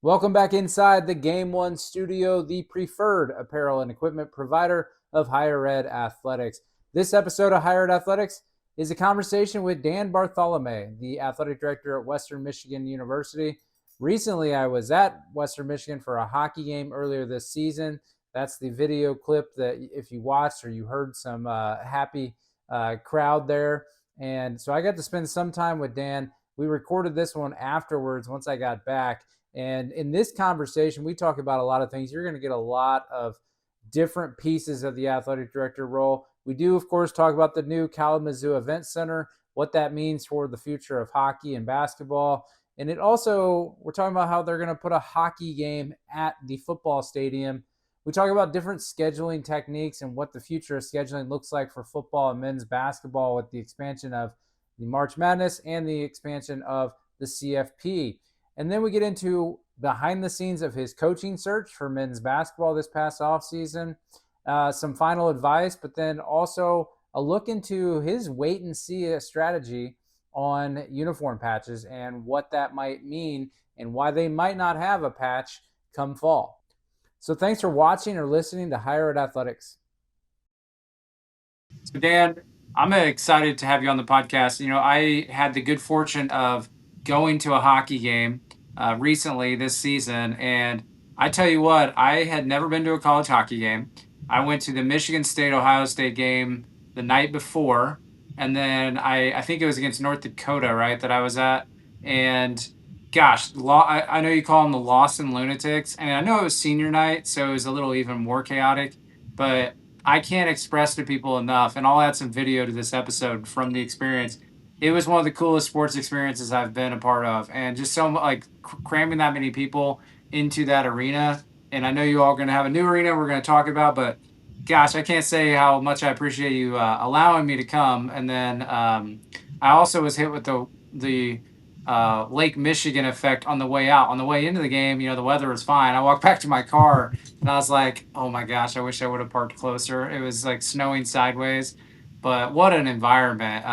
Welcome back inside the Game One studio, the preferred apparel and equipment provider of higher ed athletics. This episode of Higher Ed Athletics is a conversation with Dan Bartholomae, the athletic director at Western Michigan University. Recently, I was at Western Michigan for a hockey game earlier this season. That's the video clip that if you watched or you heard some happy crowd there. And so I got to spend some time with Dan. We recorded this one afterwards once I got back. And in this conversation, we talk about a lot of things. You're going to get a lot of different pieces of the athletic director role. We do, of course, talk about the new Kalamazoo Event Center, what that means for the future of hockey and basketball. And it also, we're talking about how they're going to put a hockey game at the football stadium. We talk about different scheduling techniques and what the future of scheduling looks like for football and men's basketball with the expansion of the March Madness and the expansion of the CFP. And then we get into behind the scenes of his coaching search for men's basketball this past offseason, some final advice, but then also a look into his wait and see strategy on uniform patches and what that might mean and why they might not have a patch come fall. So thanks for watching or listening to Higher Ed Athletics. So Dan, I'm excited to have you on the podcast. I had the good fortune of going to a hockey game recently this season. And I tell you what, I had never been to a college hockey game. I went to the Michigan State-Ohio State game the night before. And then I think it was against North Dakota, right, that I was at. And gosh, I know you call them the Lost and Lunatics. And I know it was senior night, so it was a little even more chaotic. But I can't express to people enough, and I'll add some video to this episode from the experience. It was one of the coolest sports experiences I've been a part of, and just so like cramming that many people into that arena. And I know you all are going to have a new arena we're going to talk about, but gosh, I can't say how much I appreciate you allowing me to come. And then I also was hit with the Lake Michigan effect on the way out. On the way into the game, the weather was fine. I walked back to my car and I was like, oh my gosh, I wish I would have parked closer. It was like snowing sideways, but what an environment.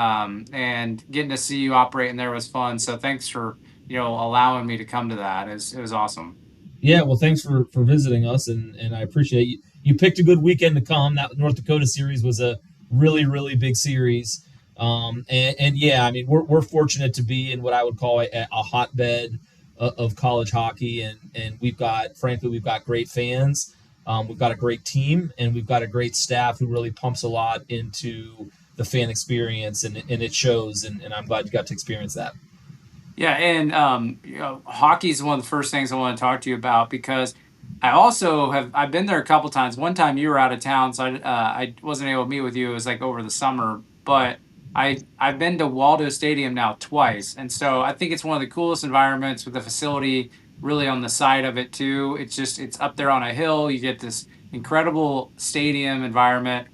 And getting to see you operate in there was fun. So thanks for, allowing me to come to that. It was awesome. Yeah, well, thanks for visiting us, and I appreciate you. You picked a good weekend to come. That North Dakota series was a really big series, and yeah, I mean we're fortunate to be in what I would call a hotbed of college hockey, and we've got great fans, we've got a great team, and we've got a great staff who really pumps a lot into the fan experience, and it shows, and I'm glad you got to experience that. Yeah, and hockey is one of the first things I want to talk to you about because I've been there a couple times. One time you were out of town, so I wasn't able to meet with you. It was like over the summer, but I've been to Waldo Stadium now twice, and so I think it's one of the coolest environments with the facility really on the side of it too. It's up there on a hill. You get this incredible stadium environment,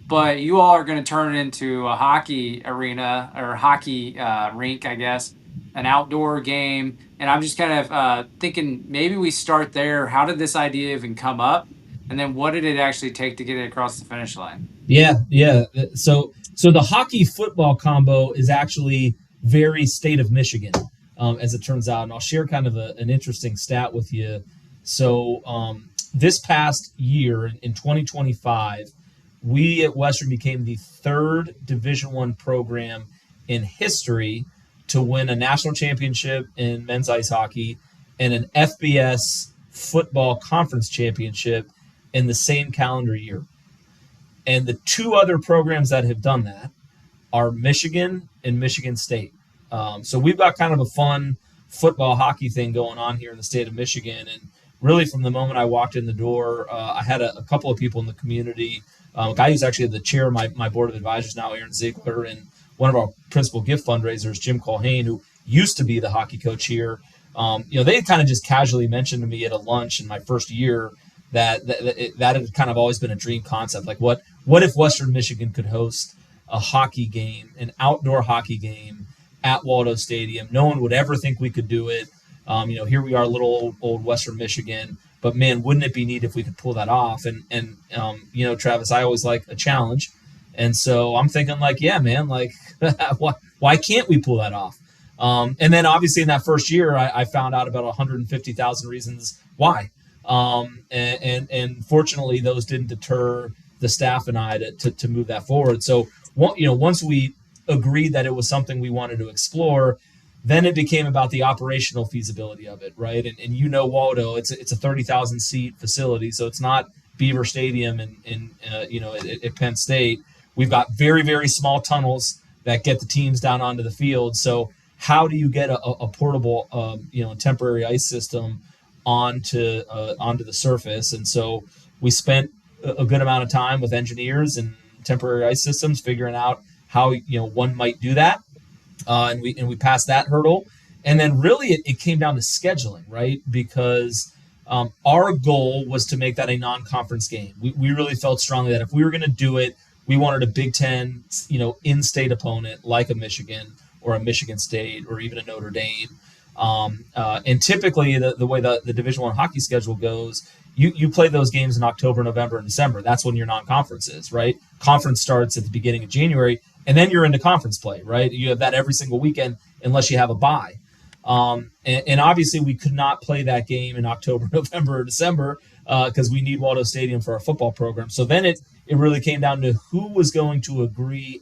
but you all are going to turn it into a hockey arena or hockey rink, I guess, an outdoor game. And I'm just kind of thinking maybe we start there. How did this idea even come up? And then what did it actually take to get it across the finish line? Yeah. So the hockey football combo is actually very state of Michigan, as it turns out. And I'll share kind of an interesting stat with you. So this past year in 2025, we at Western became the third Division I program in history to win a national championship in men's ice hockey and an FBS football conference championship in the same calendar year. And the two other programs that have done that are Michigan and Michigan State. So we've got kind of a fun football hockey thing going on here in the state of Michigan. And really from the moment I walked in the door, I had a couple of people in the community. A guy who's actually the chair of my board of advisors now, Aaron Ziegler, and one of our principal gift fundraisers, Jim Colhane, who used to be the hockey coach here. They kind of just casually mentioned to me at a lunch in my first year that had kind of always been a dream concept. Like, what if Western Michigan could host a hockey game, an outdoor hockey game at Waldo Stadium? No one would ever think we could do it. Here we are, little old Western Michigan. But man, wouldn't it be neat if we could pull that off? And Travis, I always like a challenge. And so I'm thinking like, yeah, man, like why can't we pull that off? And then obviously in that first year, I found out about 150,000 reasons why. And fortunately, those didn't deter the staff and I to move that forward. So, once we agreed that it was something we wanted to explore, then it became about the operational feasibility of it, right? And Waldo, it's a 30,000 seat facility, so it's not Beaver Stadium at Penn State. We've got very, very small tunnels that get the teams down onto the field. So how do you get a portable, temporary ice system onto the surface? And so we spent a good amount of time with engineers and temporary ice systems figuring out how one might do that, and we passed that hurdle. And then really it came down to scheduling, right? Because our goal was to make that a non-conference game. We really felt strongly that if we were going to do it, we wanted a Big Ten, in-state opponent like a Michigan or a Michigan State or even a Notre Dame. And typically the way the Division I hockey schedule goes, you play those games in October, November, and December. That's when your non-conference is, right? Conference starts at the beginning of January, and then you're into conference play, right? You have that every single weekend unless you have a bye. And obviously we could not play that game in October, November, or December because we need Waldo Stadium for our football program. So then it really came down to who was going to agree,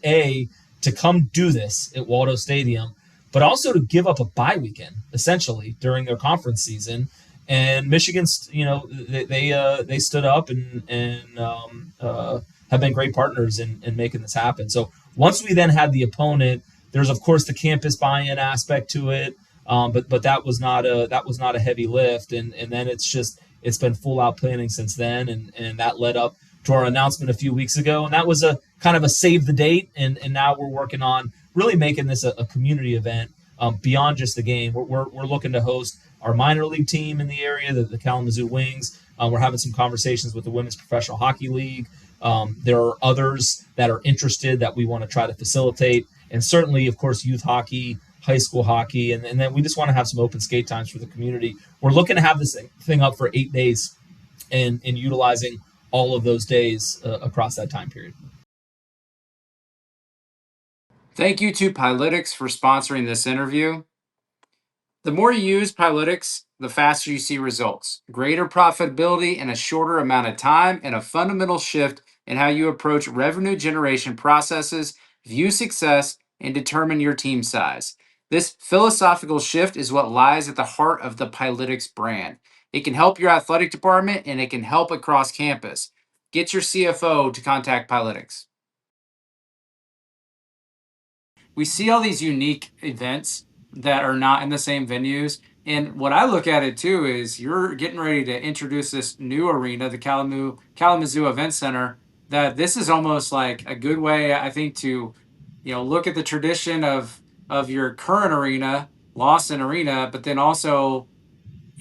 to come do this at Waldo Stadium, but also to give up a bye weekend, essentially, during their conference season. And Michigan, they stood up and have been great partners in making this happen. So once we then had the opponent, there's of course the campus buy-in aspect to it, but that was not a heavy lift. And then it's been full out planning since then, and that led up to our announcement a few weeks ago, and that was a kind of a save the date. And now we're working on really making this a community event beyond just the game. We're looking to host our minor league team in the area, the Kalamazoo Wings. We're having some conversations with the Women's Professional Hockey League. There are others that are interested that we want to try to facilitate, and certainly, of course, youth hockey, high school hockey, and then we just want to have some open skate times for the community. We're looking to have this thing up for 8 days and utilizing all of those days across that time period. Thank you to Pilotics for sponsoring this interview. The more you use Pilotics, the faster you see results, greater profitability in a shorter amount of time, and a fundamental shift in how you approach revenue generation processes, view success, and determine your team size. This philosophical shift is what lies at the heart of the Pilotics brand. It can help your athletic department, and it can help across campus. Get your CFO to contact Pilotics. We see all these unique events that are not in the same venues. And what I look at it too is you're getting ready to introduce this new arena, the Kalamazoo Event Center, that this is almost like a good way, I think, to look at the tradition of your current arena, Lawson Arena, but then also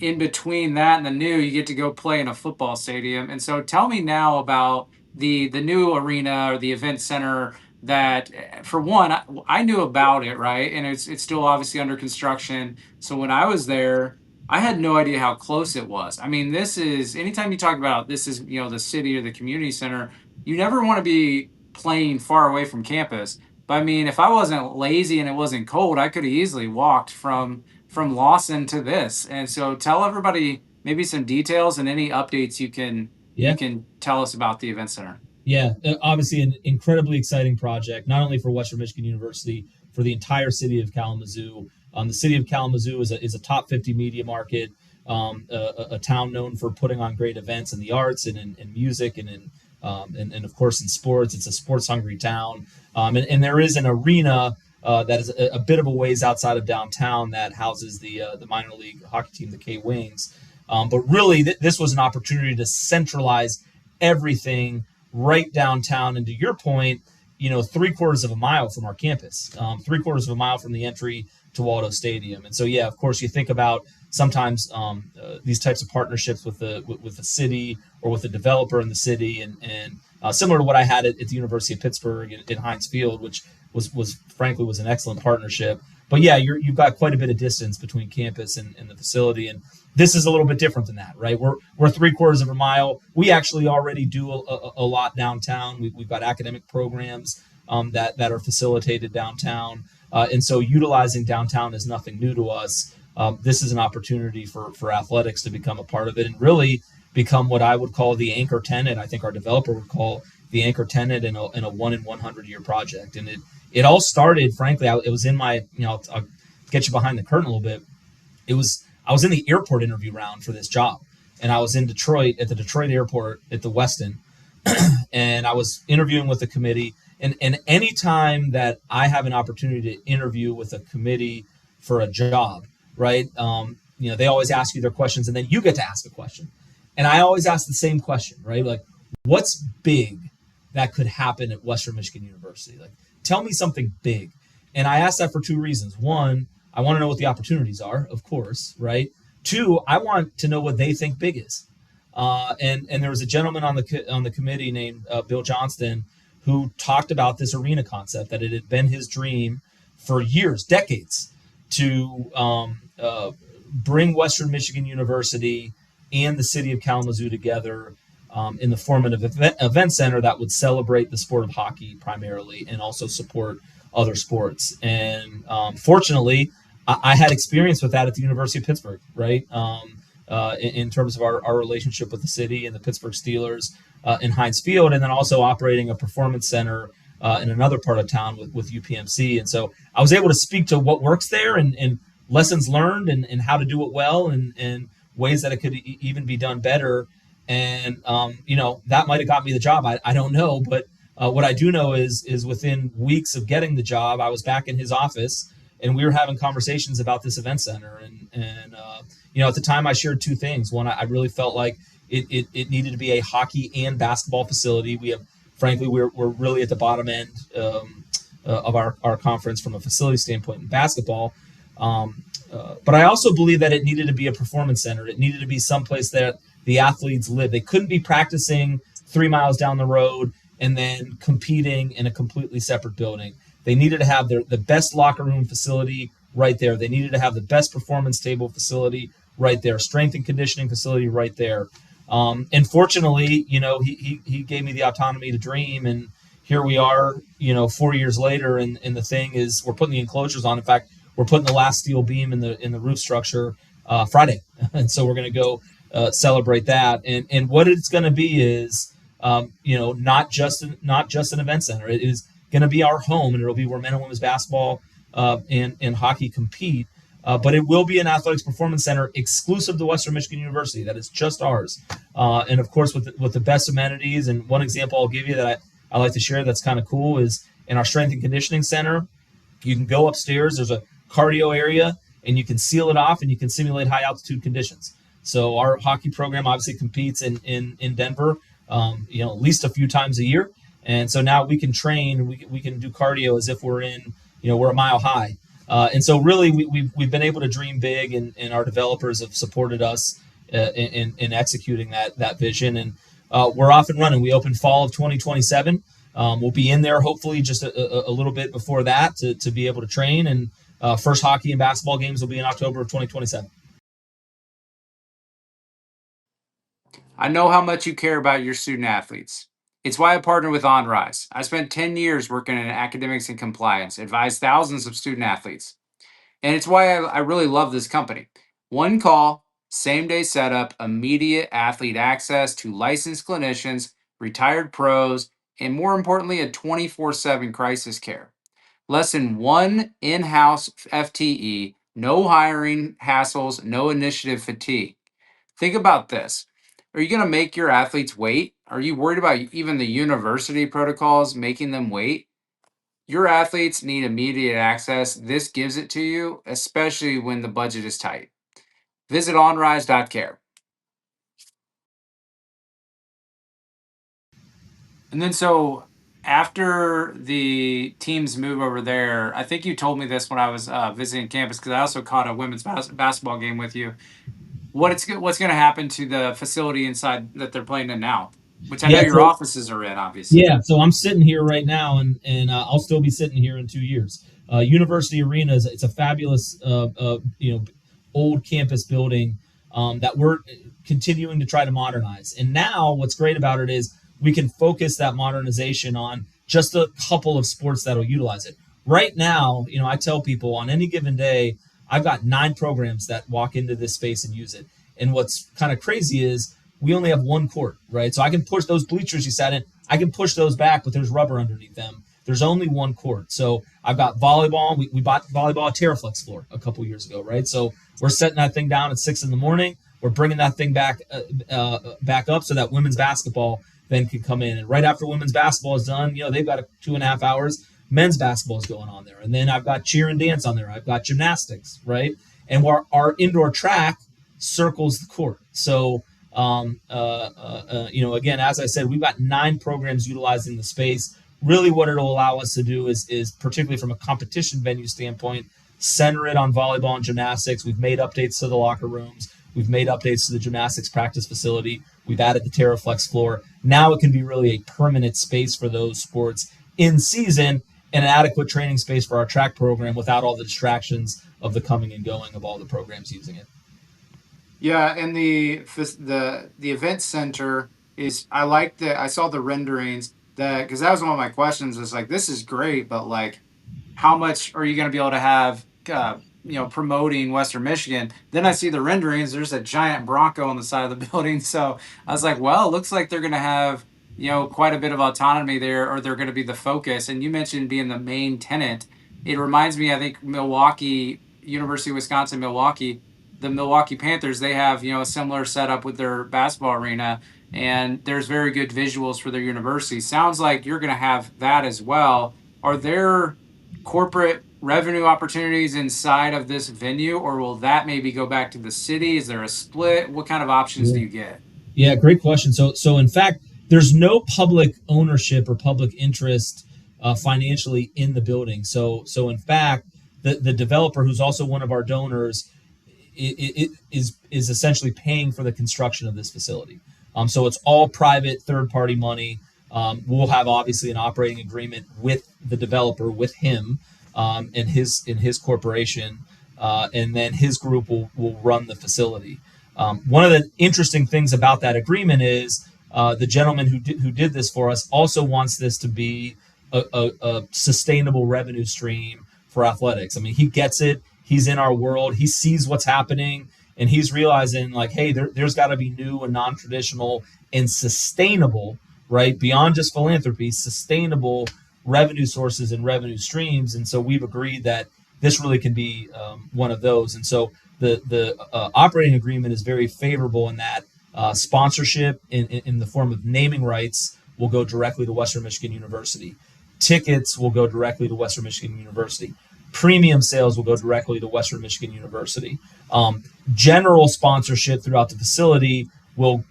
in between that and the new, you get to go play in a football stadium. And so tell me now about the new arena or the event center that, for one, I knew about it, right? And it's still obviously under construction. So when I was there, I had no idea how close it was. I mean, this is, anytime you talk about this is, the city or the community center, you never want to be playing far away from campus. But I mean, if I wasn't lazy and it wasn't cold, I could have easily walked from Lawson to this. And so tell everybody maybe some details and any updates you can tell us about the event center. Yeah, obviously an incredibly exciting project, not only for Western Michigan University, for the entire city of Kalamazoo. The city of Kalamazoo is a top 50 media market, a town known for putting on great events in the arts and in music and of course in sports. It's a sports hungry town, and there is an arena that is a bit of a ways outside of downtown that houses the minor league hockey team, the K Wings. But really, this was an opportunity to centralize everything right downtown. And to your point, 3/4 of a mile from our campus, 3/4 of a mile from the entry to Waldo Stadium. And so, yeah, of course, you think about sometimes these types of partnerships with the city or with the developer in the city, and similar to what I had at the University of Pittsburgh in Heinz Field, which was frankly an excellent partnership. But yeah, you've got quite a bit of distance between campus and the facility, and this is a little bit different than that, right? We're 3/4 of a mile. We actually already do a lot downtown. We've got academic programs that are facilitated downtown. And so utilizing downtown is nothing new to us. This is an opportunity for athletics to become a part of it and really become what I would call the anchor tenant. I think our developer would call the anchor tenant in a 1 in 100 year project. And it all started, frankly, it was in my, I'll get you behind the curtain a little bit. I was in the airport interview round for this job, and I was in Detroit at the Detroit airport at the Westin, and I was interviewing with the committee. And any time that I have an opportunity to interview with a committee for a job, right? They always ask you their questions, and then you get to ask a question. And I always ask the same question, right? Like, what's big that could happen at Western Michigan University? Like, tell me something big. And I ask that for two reasons. One, I want to know what the opportunities are, of course, right? Two, I want to know what they think big is. And there was a gentleman on the committee named Bill Johnston who talked about this arena concept, that it had been his dream for years, decades, to bring Western Michigan University and the city of Kalamazoo together in the form of an event center that would celebrate the sport of hockey primarily and also support other sports. And fortunately, I had experience with that at the University of Pittsburgh, right? In terms of our relationship with the city and the Pittsburgh Steelers in Heinz Field, and then also operating a performance center in another part of town with UPMC. And so I was able to speak to what works there and lessons learned and how to do it well and ways that it could even be done better. And, that might have got me the job. I don't know. But what I do know is within weeks of getting the job, I was back in his office and we were having conversations about this event center. And at the time I shared two things. One, I really felt like it needed to be a hockey and basketball facility. We're really at the bottom end of our conference from a facility standpoint in basketball. But I also believe that it needed to be a performance center. It needed to be someplace that the athletes live. They couldn't be practicing 3 miles down the road and then competing in a completely separate building. They needed to have the best locker room facility right there. They needed to have the best performance table facility right there, strength and conditioning facility right there. And fortunately, he gave me the autonomy to dream, and here we are, 4 years later, and the thing is, we're putting the enclosures on. In fact, we're putting the last steel beam in the roof structure Friday, and so we're going to go celebrate that. And what it's going to be is, not just an event center. It is going to be our home, and it'll be where men and women's basketball and hockey compete. But it will be an athletics performance center exclusive to Western Michigan University. That is just ours. And of course, with the best amenities. And one example I'll give you that I like to share that's kind of cool is in our strength and conditioning center. You can go upstairs. There's a cardio area, and you can seal it off, and you can simulate high altitude conditions. So our hockey program obviously competes in Denver, at least a few times a year. And so now we can train, we can do cardio as if we're we're a mile high. And so really we've been able to dream big, and our developers have supported us in executing that vision. And we're off and running. We open fall of 2027. We'll be in there hopefully just a little bit before that to be able to train. And first hockey and basketball games will be in October of 2027. I know how much you care about your student athletes. It's why I partner with OnRise. I spent 10 years working in academics and compliance, advised thousands of student athletes. And it's why I really love this company. One call, same day setup, immediate athlete access to licensed clinicians, retired pros, and more importantly, a 24/7 crisis care. Less than one in house FTE, no hiring hassles, no initiative fatigue. Think about this. Are you going to make your athletes wait? Are you worried about even the university protocols making them wait? Your athletes need immediate access. This gives it to you, especially when the budget is tight. Visit onrise.care. And then so after the teams move over there, I think you told me this when I was visiting campus because I also caught a women's basketball game with you. What's going to happen to the facility inside that they're playing in now, which I know Yeah. your offices are in, obviously. Yeah, so I'm sitting here right now, and I'll still be sitting here in 2 years. University Arena it's a fabulous, old campus building that we're continuing to try to modernize. And now, what's great about it is we can focus that modernization on just a couple of sports that'll utilize it. right now, I tell people on any given day, I've got 9 programs that walk into this space and use it. And what's kind of crazy is we only have one court, right? So I can push those bleachers you sat in, I can push those back, but there's rubber underneath them. There's only one court. So I've got volleyball. We bought volleyball Terraflex floor a couple years ago, right? So we're setting that thing down at 6 in the morning. We're bringing that thing back up so that women's basketball then can come in. And right after women's basketball is done, they've got 2.5 hours. Men's basketball is going on there. And then I've got cheer and dance on there. I've got gymnastics, right? And our indoor track circles the court. So, again, as I said, we've got 9 programs utilizing the space. Really what it'll allow us to do is particularly from a competition venue standpoint, center it on volleyball and gymnastics. We've made updates to the locker rooms. We've made updates to the gymnastics practice facility. We've added the Terraflex floor. Now it can be really a permanent space for those sports in season and an adequate training space for our track program without all the distractions of the coming and going of all the programs using it. Yeah, and the event center is, I like that. I saw the renderings, that because that was one of my questions. Is like, this is great, but like, how much are you going to be able to have, promoting Western Michigan? Then I see the renderings. There's a giant Bronco on the side of the building. So I was like, well, it looks like they're going to have, quite a bit of autonomy there, or they're going to be the focus. And you mentioned being the main tenant. It reminds me, I think Milwaukee, University of Wisconsin, Milwaukee, the Milwaukee Panthers, they have, a similar setup with their basketball arena, and there's very good visuals for their university. Sounds like you're going to have that as well. Are there corporate revenue opportunities inside of this venue, or will that maybe go back to the city? Is there a split? What kind of options do Yeah. you get? Yeah, great question. So in fact, there's no public ownership or public interest financially in the building. So in fact, the developer, who's also one of our donors, is essentially paying for the construction of this facility. So it's all private, third-party money. We'll have obviously an operating agreement with the developer, with him, and his corporation, and then his group will run the facility. One of the interesting things about that agreement is the gentleman who did this for us also wants this to be a sustainable revenue stream for athletics. I mean, he gets it. He's in our world. He sees what's happening, and he's realizing like, hey, there's got to be new and non-traditional and sustainable, right? Beyond just philanthropy, sustainable revenue sources and revenue streams. And so we've agreed that this really can be one of those. And so the operating agreement is very favorable in that sponsorship in the form of naming rights will go directly to Western Michigan University. Tickets will go directly to Western Michigan University. Premium sales will go directly to Western Michigan University. General sponsorship throughout the facility will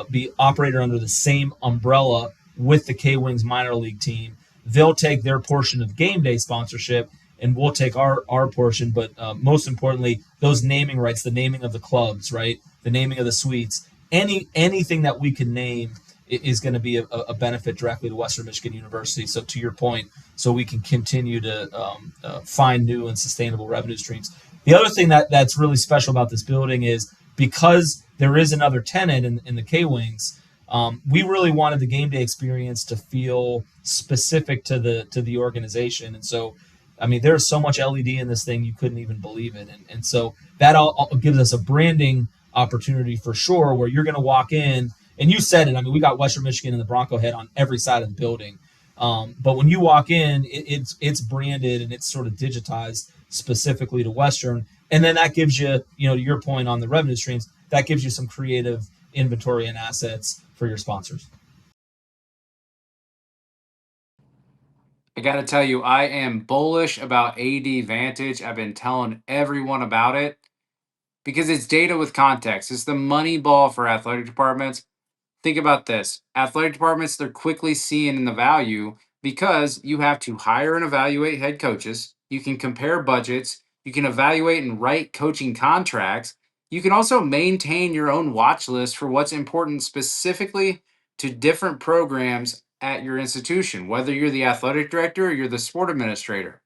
be operated under the same umbrella with the K-Wings minor league team. They'll take their portion of game day sponsorship, and we'll take our portion. But most importantly, those naming rights, the naming of the clubs, right, the naming of the suites, anything that we can name is going to be a benefit directly to Western Michigan University. So to your point, so we can continue to find new and sustainable revenue streams. The other thing that's really special about this building is because there is another tenant in the K-Wings, we really wanted the game day experience to feel specific to the organization. And so, I mean, there's so much LED in this thing, you couldn't even believe it. And so that all gives us a branding opportunity for sure, where you're going to walk in, and you said it, I mean, we got Western Michigan and the Bronco head on every side of the building. But when you walk in, it's branded and it's sort of digitized specifically to Western. And then that gives you, to your point on the revenue streams, that gives you some creative inventory and assets for your sponsors. I got to tell you, I am bullish about AD Vantage. I've been telling everyone about it because it's data with context. It's the money ball for athletic departments. Think about this. Athletic departments, they're quickly seeing the value because you have to hire and evaluate head coaches. You can compare budgets. You can evaluate and write coaching contracts. You can also maintain your own watch list for what's important specifically to different programs at your institution, whether you're the athletic director or you're the sport administrator.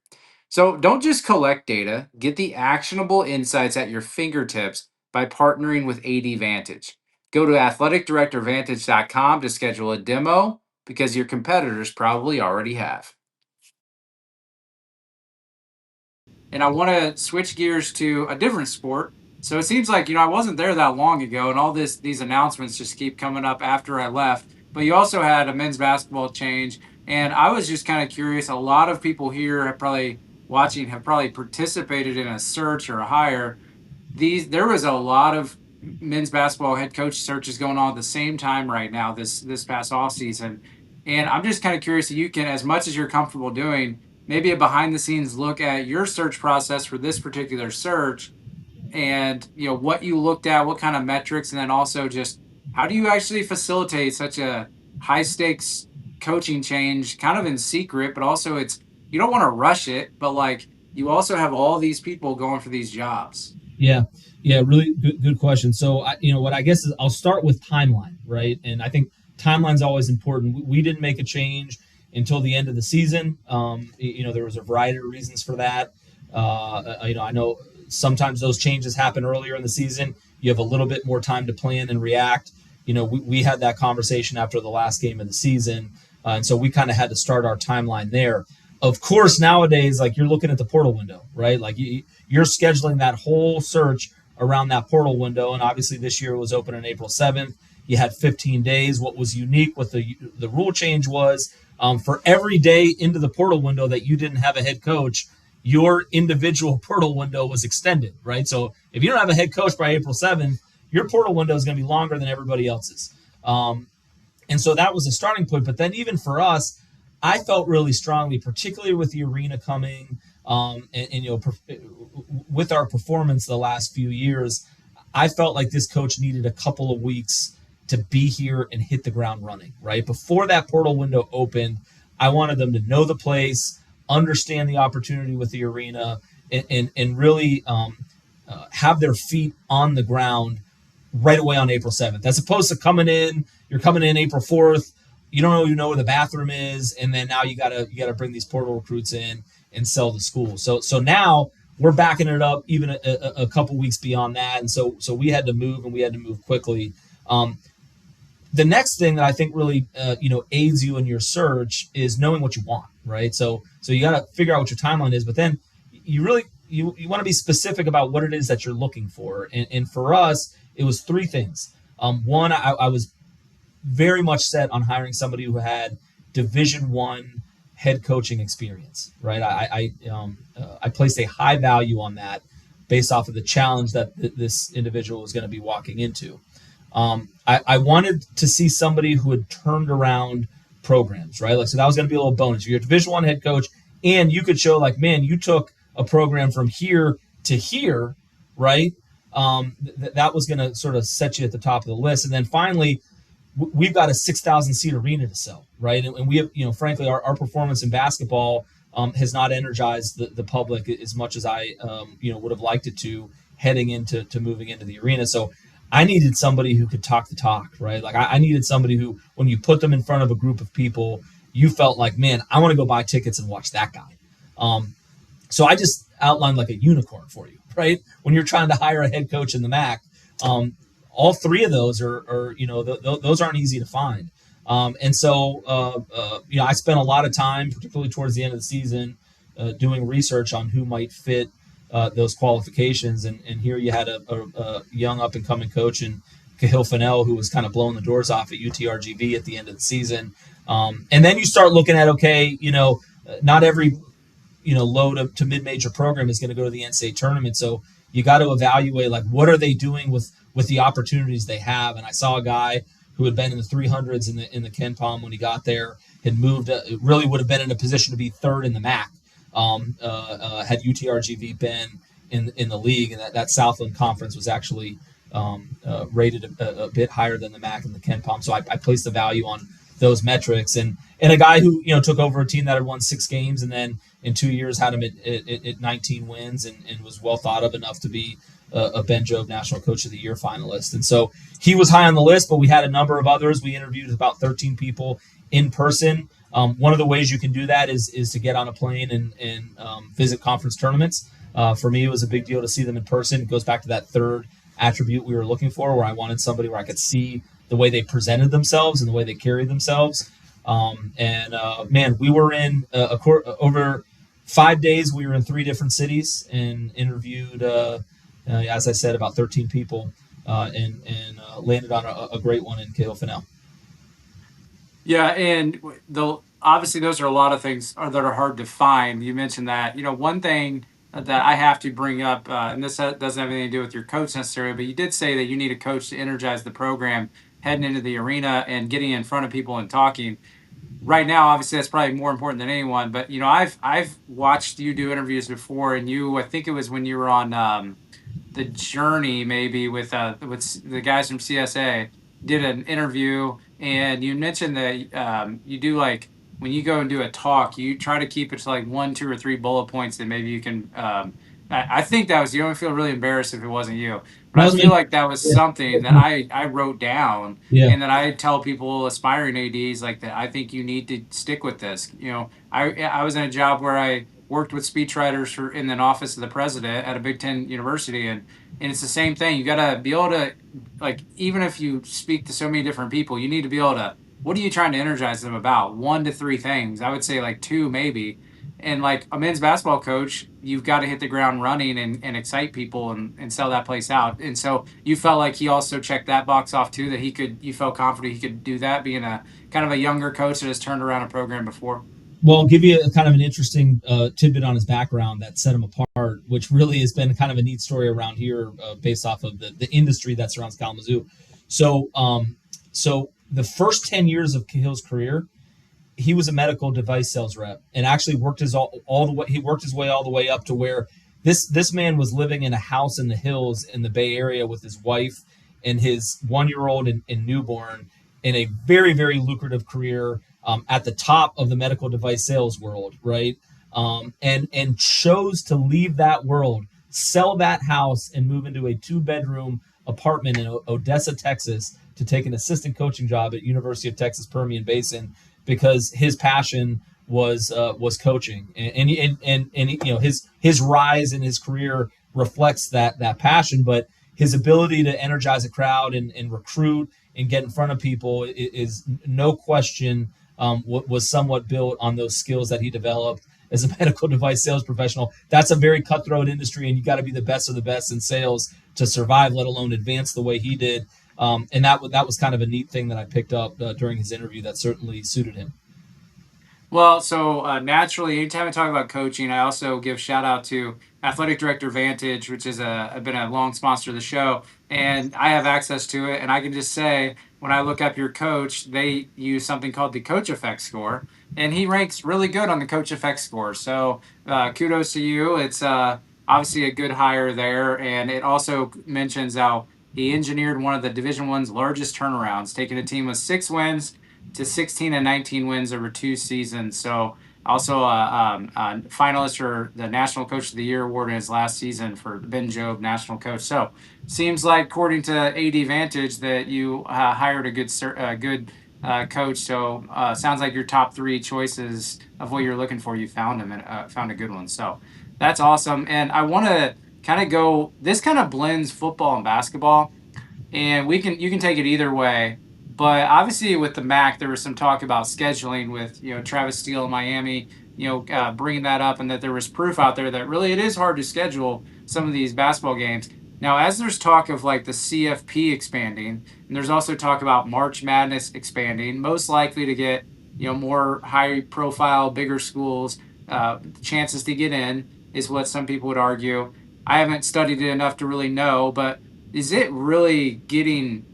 So don't just collect data, get the actionable insights at your fingertips by partnering with AD Vantage. Go to athleticdirectorvantage.com to schedule a demo because your competitors probably already have. And I want to switch gears to a different sport. So it seems like, I wasn't there that long ago, and all these announcements just keep coming up after I left. But you also had a men's basketball change. And I was just kind of curious. A lot of people here have probably participated in a search or a hire. There was a lot of men's basketball head coach searches going on at the same time right now, this past off season. And I'm just kind of curious if you can, as much as you're comfortable doing, maybe a behind the scenes look at your search process for this particular search, and what you looked at, what kind of metrics, and then also just how do you actually facilitate such a high stakes coaching change kind of in secret, but also it's, you don't want to rush it, but like you also have all these people going for these jobs. Yeah, yeah, really good question. So, what I guess is I'll start with timeline, right? And I think timeline's always important. We didn't make a change until the end of the season. There was a variety of reasons for that. I know sometimes those changes happen earlier in the season. You have a little bit more time to plan and react. We had that conversation after the last game of the season, and so we kind of had to start our timeline there. Of course, nowadays, like you're looking at the portal window, right? Like you're scheduling that whole search around that portal window. And obviously this year was open on April 7th. You had 15 days. What was unique with the rule change was for every day into the portal window that you didn't have a head coach, your individual portal window was extended, right? So if you don't have a head coach by April 7th, your portal window is going to be longer than everybody else's. And so that was a starting point. But then even for us, I felt really strongly, particularly with the arena coming, with our performance the last few years, I felt like this coach needed a couple of weeks to be here and hit the ground running, right? Before that portal window opened, I wanted them to know the place, understand the opportunity with the arena, and really have their feet on the ground right away on April 7th, as opposed to you're coming in April 4th, you don't even know where the bathroom is, and then now you gotta bring these portal recruits in and sell the school. So now we're backing it up even a couple weeks beyond that, and so we had to move, and we had to move quickly. The next thing that I think really aids you in your search is knowing what you want, right? So you got to figure out what your timeline is, but then you really you want to be specific about what it is that you're looking for. And for us, it was three things. One, I was very much set on hiring somebody who had Division I head coaching experience, right? I placed a high value on that based off of the challenge that this individual was going to be walking into. I wanted to see somebody who had turned around programs, right? Like, so that was going to be a little bonus. You're a Division I head coach, and you could show like, man, you took a program from here to here, right? That was going to sort of set you at the top of the list. And then finally, we've got a 6,000 seat arena to sell, right? And we have, frankly, our performance in basketball has not energized the public as much as I, would have liked it to heading into moving into the arena. So I needed somebody who could talk the talk, right? Like I needed somebody who, when you put them in front of a group of people, you felt like, man, I want to go buy tickets and watch that guy. So I just outlined like a unicorn for you, right? When you're trying to hire a head coach in the MAC, all three of those are those aren't easy to find. And so, I spent a lot of time, particularly towards the end of the season, doing research on who might fit those qualifications. And here you had a young up-and-coming coach in Cahill Fennell who was kind of blowing the doors off at UTRGV at the end of the season. And then you start looking at, not every, low to mid-major program is going to go to the NCAA tournament. So you got to evaluate, like, what are they doing with the opportunities they have. And I saw a guy who had been in the 300s in the Ken Palm when he got there, had moved, really would have been in a position to be third in the MAC. Had UTRGV been in the league, and that Southland Conference was actually rated a bit higher than the MAC and the Ken Palm. So I placed the value on those metrics, and a guy who took over a team that had won 6 games, and then in 2 years had him at 19 wins, and was well thought of enough to be a Ben Jobe National Coach of the Year finalist. And so he was high on the list, but we had a number of others. We interviewed about 13 people in person. One of the ways you can do that is to get on a plane and visit conference tournaments. For me, it was a big deal to see them in person. It goes back to that third attribute we were looking for, where I wanted somebody where I could see the way they presented themselves and the way they carried themselves. Man, we were in over 5 days, we were in 3 different cities and interviewed, as I said, about 13 people, and landed on a great one in Cahill Fennell. Yeah, and obviously those are a lot of things that are hard to find. You mentioned that. One thing that I have to bring up, and this doesn't have anything to do with your coach necessarily, but you did say that you need a coach to energize the program heading into the arena and getting in front of people and talking. Right now, obviously, that's probably more important than anyone. But I've watched you do interviews before, and I think it was when you were on the Journey, maybe with the guys from CSA, did an interview, and you mentioned that you do, like, when you go and do a talk, you try to keep it to like one, two, or three bullet points that maybe you can. I think that was you. I would feel really embarrassed if it wasn't you, but That I was feel me. like that was Yeah. something that I wrote down, Yeah. and that I tell people, aspiring ADs, like that. I think you need to stick with this. I was in a job where I worked with speechwriters in an office of the president at a Big Ten university, and it's the same thing. You got to be able to, like, even if you speak to so many different people, you need to be able to, what are you trying to energize them about? 1 to 3 things. I would say like two, maybe. And like a men's basketball coach, you've got to hit the ground running and excite people and sell that place out. And so you felt like he also checked that box off too, that you felt confident he could do that, being a kind of a younger coach that has turned around a program before. Well, I'll give you a kind of an interesting tidbit on his background that set him apart, which really has been kind of a neat story around here, based off of the industry that surrounds Kalamazoo. So the first 10 years of Cahill's career, he was a medical device sales rep, and actually worked his all the way. He worked his way all the way up to where this man was living in a house in the hills in the Bay Area with his wife and his 1 year old and newborn, in a very, very lucrative career, at the top of the medical device sales world, right? And chose to leave that world, sell that house, and move into a 2-bedroom apartment in Odessa, Texas, to take an assistant coaching job at University of Texas Permian Basin, because his passion was coaching, and his rise in his career reflects that passion. But his ability to energize a crowd and recruit and get in front of people is no question, was somewhat built on those skills that he developed as a medical device sales professional. That's a very cutthroat industry, and you got to be the best of the best in sales to survive, let alone advance the way he did. And that was kind of a neat thing that I picked up during his interview that certainly suited him. Well, so naturally, anytime I talk about coaching, I also give shout out to Athletic Director Vantage, which is been a long sponsor of the show, and I have access to it. And I can just say, when I look up your coach, they use something called the Coach Effect Score, and he ranks really good on the Coach Effect Score. So kudos to you. It's obviously a good hire there, and it also mentions how he engineered one of the Division I's largest turnarounds, taking a team with 6 wins to 16 and 19 wins over 2 seasons. So also a finalist for the National Coach of the Year award in his last season for Ben Jobe, National Coach. So seems like, according to AD Vantage, that you hired a good coach. So sounds like your top three choices of what you're looking for, you found him, and found a good one. So that's awesome. And I want to kind of go. This kind of blends football and basketball, and you can take it either way. But obviously, with the MAC, there was some talk about scheduling with Travis Steele in Miami, bringing that up, and that there was proof out there that really it is hard to schedule some of these basketball games. Now, as there's talk of like the CFP expanding, and there's also talk about March Madness expanding, most likely to get more high profile, bigger schools chances to get in, is what some people would argue. I haven't studied it enough to really know, but is it really getting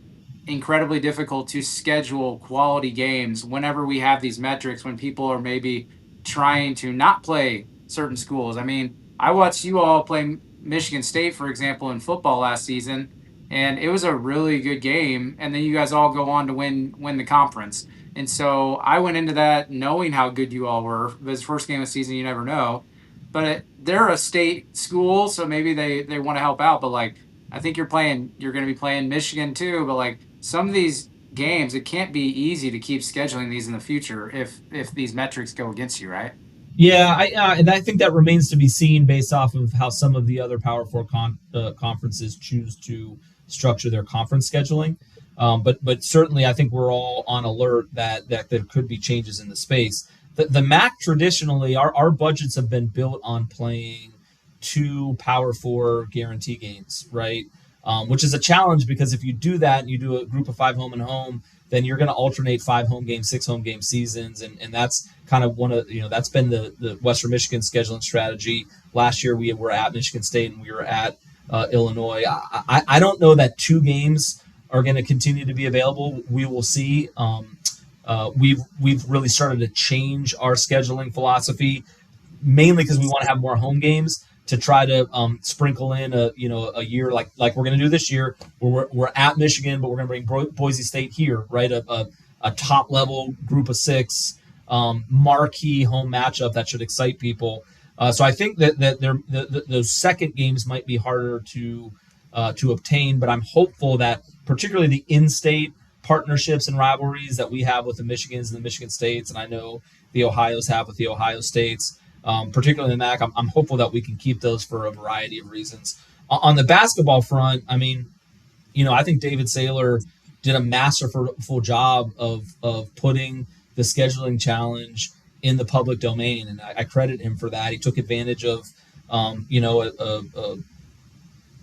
incredibly difficult to schedule quality games whenever we have these metrics, when people are maybe trying to not play certain schools? I mean, I watched you all play Michigan State, for example, in football last season, and it was a really good game. And then you guys all go on to win the conference. And so I went into that knowing how good you all were. This first game of the season, you never know. But they're a state school, so maybe they want to help out. But like, I think you're going to be playing Michigan too. But like, some of these games, it can't be easy to keep scheduling these in the future if these metrics go against you, right? Yeah, and I think that remains to be seen based off of how some of the other Power Four conferences choose to structure their conference scheduling. But certainly, I think we're all on alert that there could be changes in the space. the MAC traditionally, our budgets have been built on playing two Power Four guarantee games, right? Which is a challenge because if you do that and you do a group of 5 home and home, then you're going to alternate 5 home games, 6 home game seasons, and that's kind of that's been the Western Michigan scheduling strategy. Last year we were at Michigan State and we were at Illinois. I don't know that 2 games are going to continue to be available. We will see. We've really started to change our scheduling philosophy, mainly because we want to have more home games to try to sprinkle in a year like we're going to do this year, where we're at Michigan, but we're going to bring Boise State here, right? A top level group of 6 marquee home matchup that should excite people. So I think that those second games might be harder to obtain, but I'm hopeful that particularly the in-state partnerships and rivalries that we have with the Michigans and the Michigan States, and I know the Ohio's have with the Ohio States, particularly in the MAC, I'm hopeful that we can keep those for a variety of reasons. On the basketball front, I mean, I think David Saylor did a masterful job of putting the scheduling challenge in the public domain, and I credit him for that. He took advantage of, a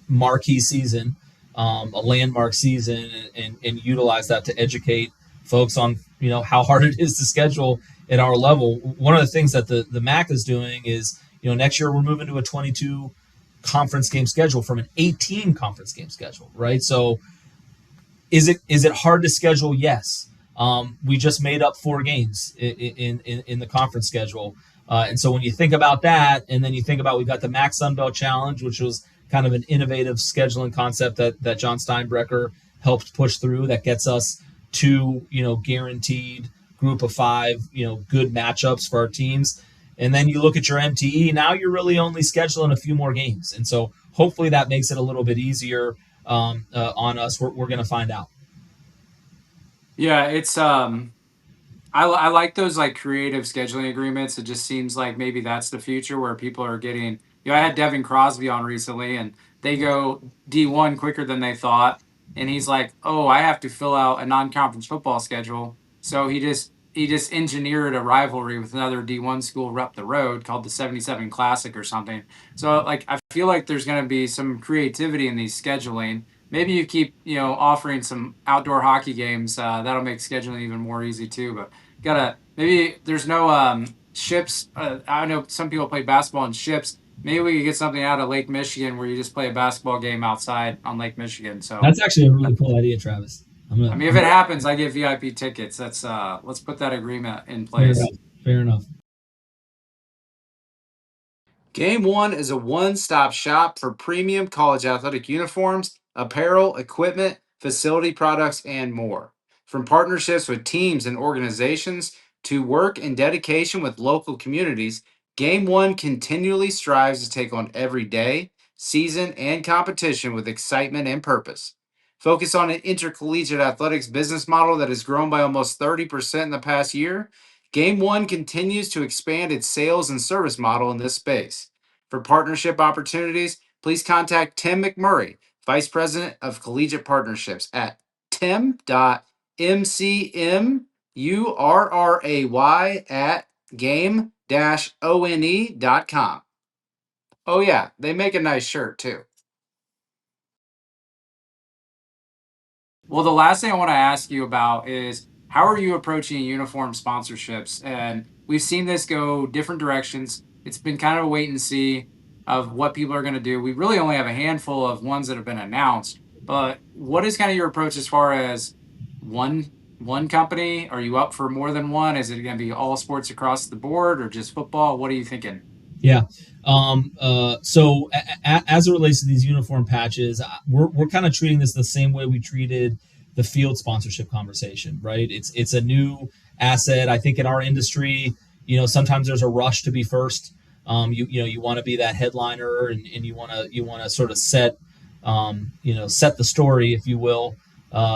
marquee season, a landmark season, and utilize that to educate folks on how hard it is to schedule at our level. One of the things that the MAC is doing is next year we're moving to a 22 conference game schedule from an 18 conference game schedule, right? So is it hard to schedule? Yes. We just made up 4 games in the conference schedule, and so when you think about that, and then you think about we've got the MAC Sun Belt Challenge, which was kind of an innovative scheduling concept that John Steinbrecher helped push through, that gets us to guaranteed group of 5 good matchups for our teams. And then you look at your MTE, now you're really only scheduling a few more games, and so hopefully that makes it a little bit easier on us. We're going to find out. Yeah, it's I like those like creative scheduling agreements. It just seems like maybe that's the future where people are getting. I had Devin Crosby on recently, and they go D1 quicker than they thought, and he's like, "Oh, I have to fill out a non-conference football schedule." So he just engineered a rivalry with another D1 school up the road called the 77 Classic or something. So like I feel like there's going to be some creativity in these scheduling. Maybe you keep offering some outdoor hockey games. That'll make scheduling even more easy too. But gotta maybe there's no ships. I know some people play basketball in ships. Maybe we could get something out of Lake Michigan where you just play a basketball game outside on Lake Michigan. So That's actually a really cool idea, Travis. I mean, if it happens, I get VIP tickets. That's let's put that agreement in Fair place. enough. Fair enough. Game One is a one-stop shop for premium college athletic uniforms, apparel, equipment, facility products, and more. From partnerships with teams and organizations to work and dedication with local communities, Game One continually strives to take on every day, season, and competition with excitement and purpose. Focus on an intercollegiate athletics business model that has grown by almost 30% in the past year. Game One continues to expand its sales and service model in this space. For partnership opportunities, please contact Tim McMurray, Vice President of Collegiate Partnerships at tim.mcmurray at game-one.com. Oh yeah, they make a nice shirt too. Well, the last thing I want to ask you about is how are you approaching uniform sponsorships? And we've seen this go different directions. It's been kind of a wait and see of what people are going to do. We really only have a handful of ones that have been announced. But what is kind of your approach as far as one company? Are you up for more than one? Is it going to be all sports across the board or just football? What are you thinking? Yeah. As it relates to these uniform patches, we're kind of treating this the same way we treated the field sponsorship conversation, right? It's a new asset. I think in our industry, sometimes there's a rush to be first. You want to be that headliner, and you want to sort of set the story, if you will,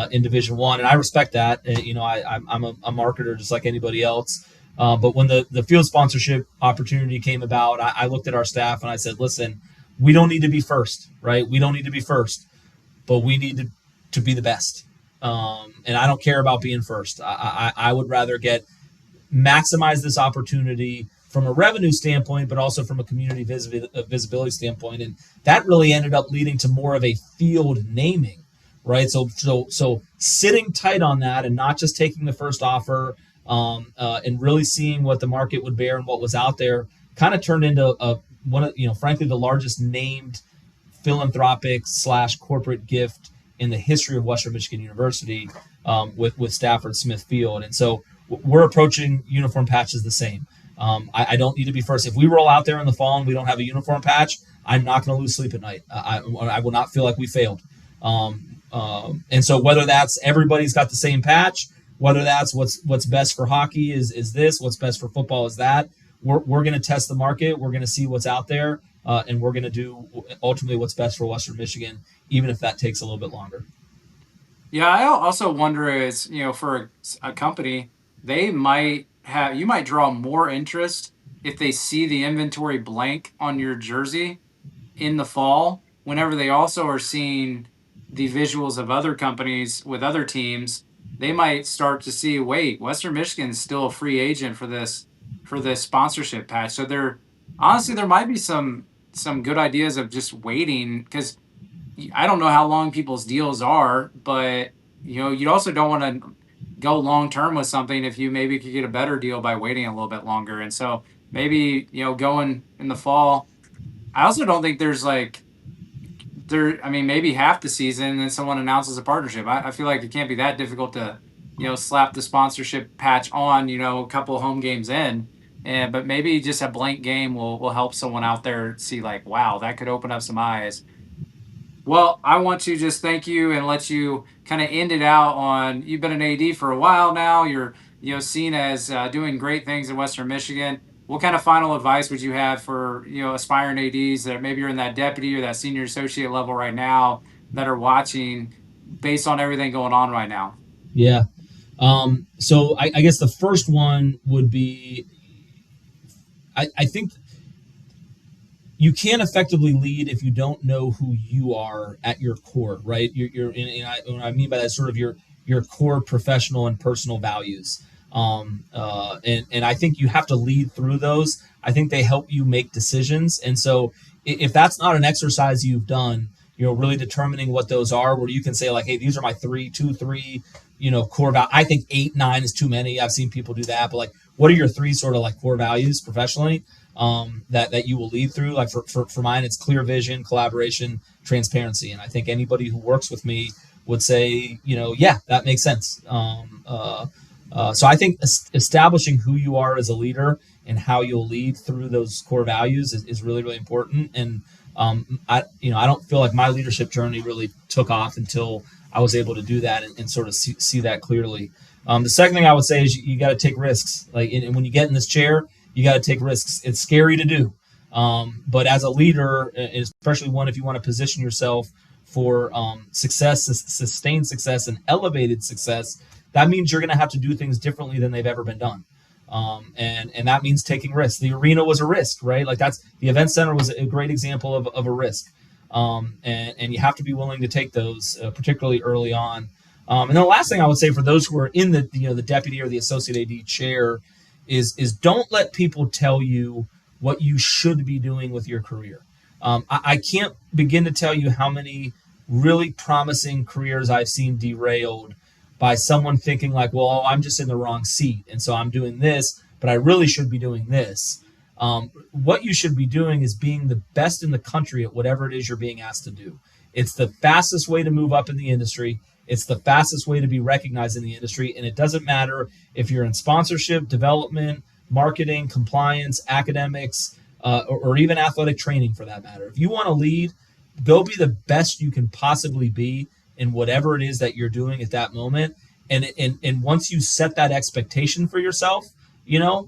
in Division One, and I respect that. I'm a marketer just like anybody else. But when the field sponsorship opportunity came about, I looked at our staff and I said, listen, we don't need to be first, right? We don't need to be first, but we need to be the best. And I don't care about being first. I would rather get maximize this opportunity from a revenue standpoint, but also from a community visibility standpoint. And that really ended up leading to more of a field naming, right? So sitting tight on that and not just taking the first offer, and really seeing what the market would bear and what was out there, kind of turned into one of, frankly, the largest named philanthropic / corporate gift in the history of Western Michigan University, with Stafford Smith Field. And so we're approaching uniform patches the same. I don't need to be first. If we roll out there in the fall and we don't have a uniform patch, I'm not going to lose sleep at night. I will not feel like we failed. And so whether that's everybody's got the same patch, whether that's what's best for hockey is this, what's best for football is that, we're going to test the market. We're going to see what's out there, and we're going to do ultimately what's best for Western Michigan, even if that takes a little bit longer. Yeah, I also wonder is, for a company, you might draw more interest if they see the inventory blank on your jersey in the fall, whenever they also are seeing the visuals of other companies with other teams. They might start to see, wait, Western Michigan is still a free agent for this sponsorship patch. So there might be some good ideas of just waiting, because I don't know how long people's deals are, but you also don't want to go long term with something if you maybe could get a better deal by waiting a little bit longer. And so maybe going in the fall. I also don't think there's maybe half the season and then someone announces a partnership. I feel like it can't be that difficult to slap the sponsorship patch on a couple home games in. But maybe just a blank game will help someone out there see, like, wow, that could open up some eyes. Well, I want to just thank you and let you kind of end it out on, you've been an AD for a while now. You're seen as doing great things in Western Michigan. What kind of final advice would you have for aspiring ADs that maybe you're in that deputy or that senior associate level right now that are watching, based on everything going on right now? Yeah. So I guess the first one would be, I think you can't effectively lead if you don't know who you are at your core, right? What I mean by that is sort of your core professional and personal values. And I think you have to lead through those. I think they help you make decisions. And so if that's not an exercise you've done, really determining what those are, where you can say, like, hey, these are my three core values. I think 8, 9 is too many. I've seen people do that, but like, what are your 3 sort of like core values professionally? That you will lead through. Like for mine, it's clear vision, collaboration, transparency. And I think anybody who works with me would say, yeah, that makes sense. So I think establishing who you are as a leader and how you'll lead through those core values is really, really important. And I don't feel like my leadership journey really took off until I was able to do that and sort of see that clearly. The second thing I would say is you got to take risks. Like, and when you get in this chair, you got to take risks. It's scary to do. But as a leader, especially one, if you want to position yourself for success, sustained success, and elevated success, that means you're going to have to do things differently than they've ever been done. And that means taking risks. The arena was a risk, right? Like the event center was a great example of a risk. And you have to be willing to take those, particularly early on. And then the last thing I would say for those who are in the deputy or the associate AD chair is don't let people tell you what you should be doing with your career. I can't begin to tell you how many really promising careers I've seen derailed by someone thinking like, well, I'm just in the wrong seat, and so I'm doing this, but I really should be doing this. What you should be doing is being the best in the country at whatever it is you're being asked to do. It's the fastest way to move up in the industry. It's the fastest way to be recognized in the industry. And it doesn't matter if you're in sponsorship, development, marketing, compliance, academics, or even athletic training for that matter. If you want to lead, go be the best you can possibly be in whatever it is that you're doing at that moment. And once you set that expectation for yourself,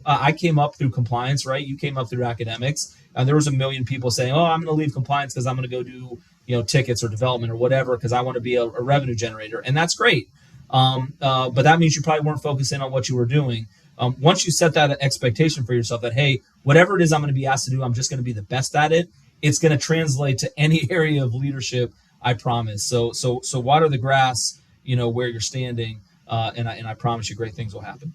I came up through compliance, right? You came up through academics. There was a million people saying, oh, I'm going to leave compliance because I'm going to go do tickets or development or whatever because I want to be a revenue generator. And that's great. But that means you probably weren't focusing on what you were doing. Once you set that expectation for yourself that, hey, whatever it is I'm going to be asked to do, I'm just going to be the best at it. It's going to translate to any area of leadership, I promise. So water the grass, where you're standing, and I promise you great things will happen.